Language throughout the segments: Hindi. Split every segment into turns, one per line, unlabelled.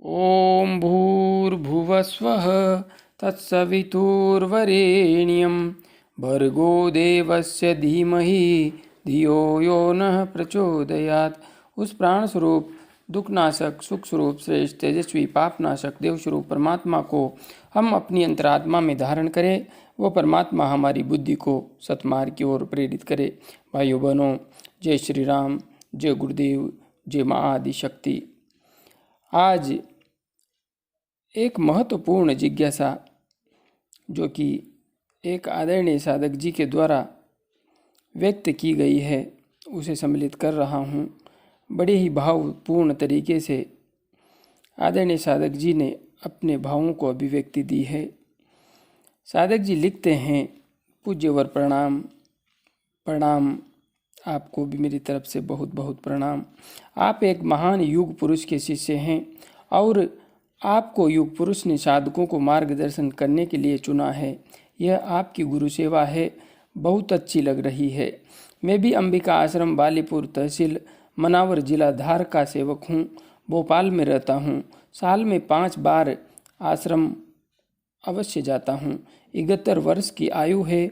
ॐ भूर्भुवस्वः तत्सवितुर्वरेण्यं भर्गो देवस्य धीमहि धियो यो नः प्रचोदयात्। उस प्राण स्वरूप दुखनाशक सुख स्वरूप श्रेष्ठ तेजस्वी पापनाशक देव स्वरूप परमात्मा को हम अपनी अंतरात्मा में धारण करें। वो परमात्मा हमारी बुद्धि को सतमार्ग की ओर प्रेरित करे। भाइयों बहनों, जय श्री राम, जय गुरुदेव, जय माँ आदि शक्ति। आज एक महत्वपूर्ण जिज्ञासा जो कि एक आदरणीय साधक जी के द्वारा व्यक्त की गई है उसे सम्मिलित कर रहा हूँ। बड़े ही भावपूर्ण तरीके से आदरणीय साधक जी ने अपने भावों को अभिव्यक्ति दी है। साधक जी लिखते हैं, पूज्यवर प्रणाम। प्रणाम आपको भी मेरी तरफ से बहुत बहुत प्रणाम। आप एक महान युग पुरुष के शिष्य हैं और आपको युग पुरुष ने साधकों को मार्गदर्शन करने के लिए चुना है। यह आपकी गुरु सेवा है, बहुत अच्छी लग रही है। मैं भी अंबिका आश्रम बालीपुर तहसील मनावर जिला धार का सेवक हूँ। भोपाल में रहता हूँ। साल में 5 बार आश्रम अवश्य जाता हूँ। 71 वर्ष की आयु है।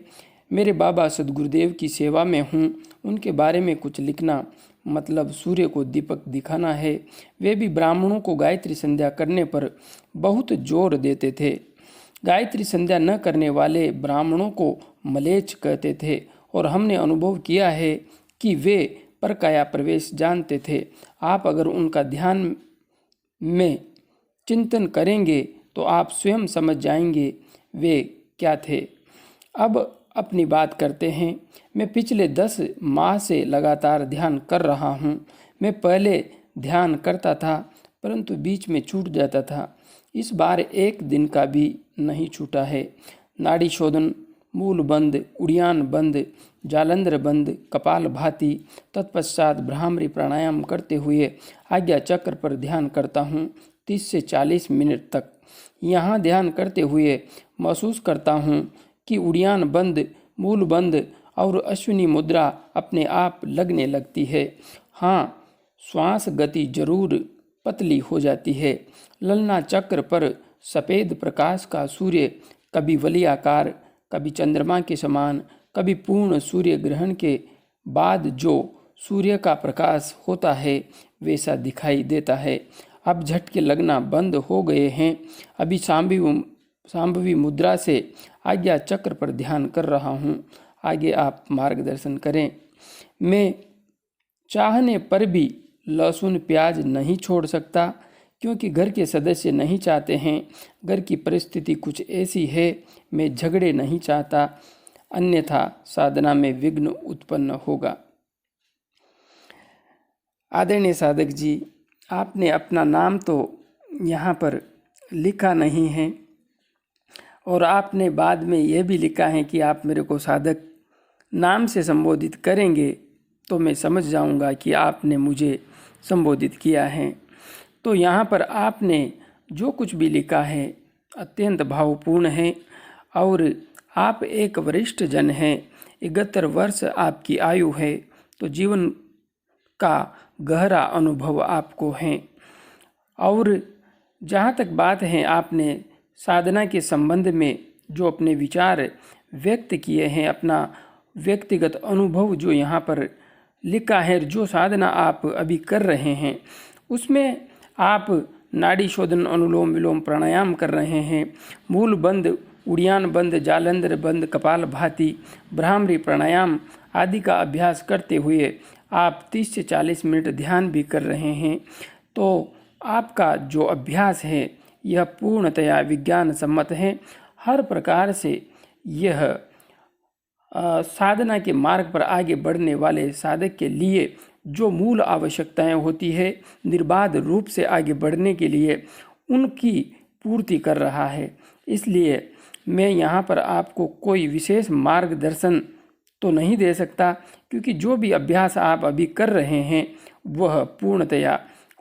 मेरे बाबा सदगुरुदेव की सेवा में हूँ। उनके बारे में कुछ लिखना मतलब सूर्य को दीपक दिखाना है। वे भी ब्राह्मणों को गायत्री संध्या करने पर बहुत जोर देते थे। गायत्री संध्या न करने वाले ब्राह्मणों को मलेच्छ कहते थे और हमने अनुभव किया है कि वे परकाया प्रवेश जानते थे। आप अगर उनका ध्यान में चिंतन करेंगे तो आप स्वयं समझ जाएंगे वे क्या थे। अब अपनी बात करते हैं। मैं पिछले 10 माह से लगातार ध्यान कर रहा हूँ। मैं पहले ध्यान करता था परंतु बीच में छूट जाता था। इस बार एक दिन का भी नहीं छूटा है। नाड़ी शोधन, मूल बंद, उड़ियान बंद, जालंधर बंद, कपाल भाती, तत्पश्चात भ्रामरी प्राणायाम करते हुए आज्ञा चक्र पर ध्यान करता हूँ 30 से 40 मिनट तक। यहाँ ध्यान करते हुए महसूस करता हूँ कि उड़ियान बंद, मूल बंद और अश्विनी मुद्रा अपने आप लगने लगती है। हाँ, श्वास गति जरूर पतली हो जाती है। ललना चक्र पर सफ़ेद प्रकाश का सूर्य कभी वलयाकार, कभी चंद्रमा के समान, कभी पूर्ण सूर्य ग्रहण के बाद जो सूर्य का प्रकाश होता है वैसा दिखाई देता है। अब झटके लगना बंद हो गए हैं। अभी सांभवी मुद्रा से आज्ञा चक्र पर ध्यान कर रहा हूँ। आगे आप मार्गदर्शन करें। मैं चाहने पर भी लहसुन प्याज नहीं छोड़ सकता क्योंकि घर के सदस्य नहीं चाहते हैं। घर की परिस्थिति कुछ ऐसी है, मैं झगड़े नहीं चाहता, अन्यथा साधना में विघ्न उत्पन्न होगा। आदरणीय साधक जी, आपने अपना नाम तो यहाँ पर लिखा नहीं है और आपने बाद में यह भी लिखा है कि आप मेरे को साधक नाम से संबोधित करेंगे तो मैं समझ जाऊंगा कि आपने मुझे संबोधित किया है। तो यहाँ पर आपने जो कुछ भी लिखा है अत्यंत भावपूर्ण है और आप एक वरिष्ठ जन हैं। 71 वर्ष आपकी आयु है तो जीवन का गहरा अनुभव आपको है। और जहाँ तक बात है, आपने साधना के संबंध में जो अपने विचार व्यक्त किए हैं, अपना व्यक्तिगत अनुभव जो यहाँ पर लिखा है, जो साधना आप अभी कर रहे हैं उसमें आप नाड़ी शोधन, अनुलोम विलोम प्राणायाम कर रहे हैं। मूल बंद, उड़ियान बंद, जालंधर बंद, कपाल भाती, भ्रामरी प्राणायाम आदि का अभ्यास करते हुए आप 30 से 40 मिनट ध्यान भी कर रहे हैं। तो आपका जो अभ्यास है यह पूर्णतया विज्ञान सम्मत है। हर प्रकार से यह साधना के मार्ग पर आगे बढ़ने वाले साधक के लिए जो मूल आवश्यकताएं होती है निर्बाध रूप से आगे बढ़ने के लिए, उनकी पूर्ति कर रहा है। इसलिए मैं यहाँ पर आपको कोई विशेष मार्गदर्शन तो नहीं दे सकता क्योंकि जो भी अभ्यास आप अभी कर रहे हैं वह पूर्णतया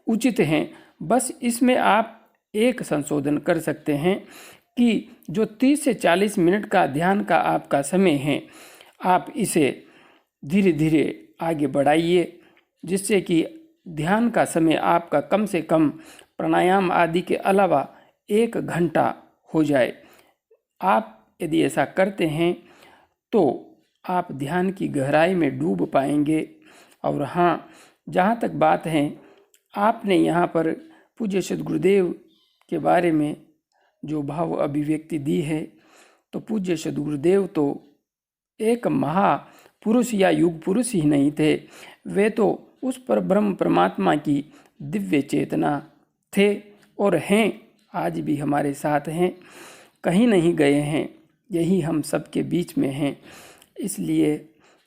उचित हैं। बस इसमें आप एक संशोधन कर सकते हैं कि जो 30 से 40 मिनट का ध्यान का आपका समय है, आप इसे धीरे धीरे आगे बढ़ाइए जिससे कि ध्यान का समय आपका कम से कम प्राणायाम आदि के अलावा 1 घंटा हो जाए। आप यदि ऐसा करते हैं तो आप ध्यान की गहराई में डूब पाएंगे। और हाँ, जहाँ तक बात है, आपने यहाँ पर पूज्य सद्गुरुदेव के बारे में जो भाव अभिव्यक्ति दी है, तो पूज्य सद्गुरुदेव तो एक महापुरुष या युग पुरुष ही नहीं थे, वे तो उस पर ब्रह्म परमात्मा की दिव्य चेतना थे और हैं, आज भी हमारे साथ हैं, कहीं नहीं गए हैं, यही हम सबके बीच में हैं। इसलिए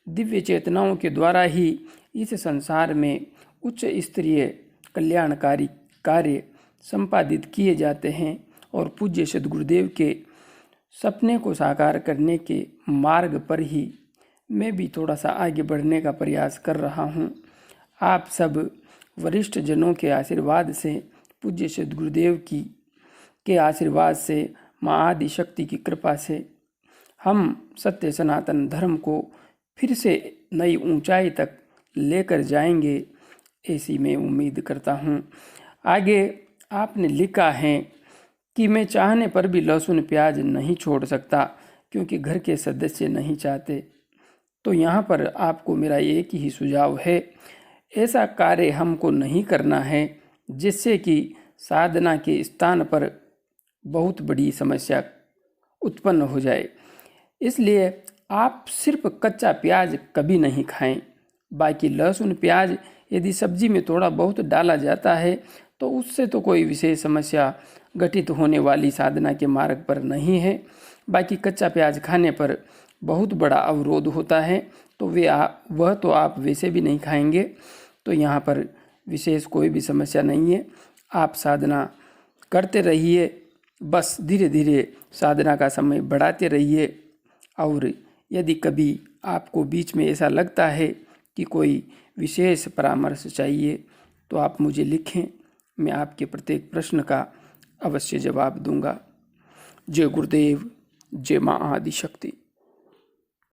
दिव्य चेतनाओं के द्वारा ही इस संसार में उच्च स्तरीय कल्याणकारी कार्य संपादित किए जाते हैं और पूज्य सद्गुरुदेव के सपने को साकार करने के मार्ग पर ही मैं भी थोड़ा सा आगे बढ़ने का प्रयास कर रहा हूँ। आप सब वरिष्ठ जनों के आशीर्वाद से, पूज्य सद्गुरुदेव के आशीर्वाद से, माँ आदि शक्ति की कृपा से हम सत्य सनातन धर्म को फिर से नई ऊंचाई तक लेकर जाएंगे, ऐसी मैं उम्मीद करता हूँ। आगे आपने लिखा है कि मैं चाहने पर भी लहसुन प्याज नहीं छोड़ सकता क्योंकि घर के सदस्य नहीं चाहते। तो यहाँ पर आपको मेरा एक ही सुझाव है, ऐसा कार्य हमको नहीं करना है जिससे कि साधना के स्थान पर बहुत बड़ी समस्या उत्पन्न हो जाए। इसलिए आप सिर्फ कच्चा प्याज कभी नहीं खाएं। बाकी लहसुन प्याज यदि सब्जी में थोड़ा बहुत डाला जाता है तो उससे तो कोई विशेष समस्या घटित होने वाली साधना के मार्ग पर नहीं है। बाकी कच्चा प्याज खाने पर बहुत बड़ा अवरोध होता है, तो वह तो आप वैसे भी नहीं खाएंगे, तो यहाँ पर विशेष कोई भी समस्या नहीं है। आप साधना करते रहिए, बस धीरे धीरे साधना का समय बढ़ाते रहिए। और यदि कभी आपको बीच में ऐसा लगता है कि कोई विशेष परामर्श चाहिए तो आप मुझे लिखें, मैं आपके प्रत्येक प्रश्न का अवश्य जवाब दूंगा। जय गुरुदेव, जय माँ आदि शक्ति।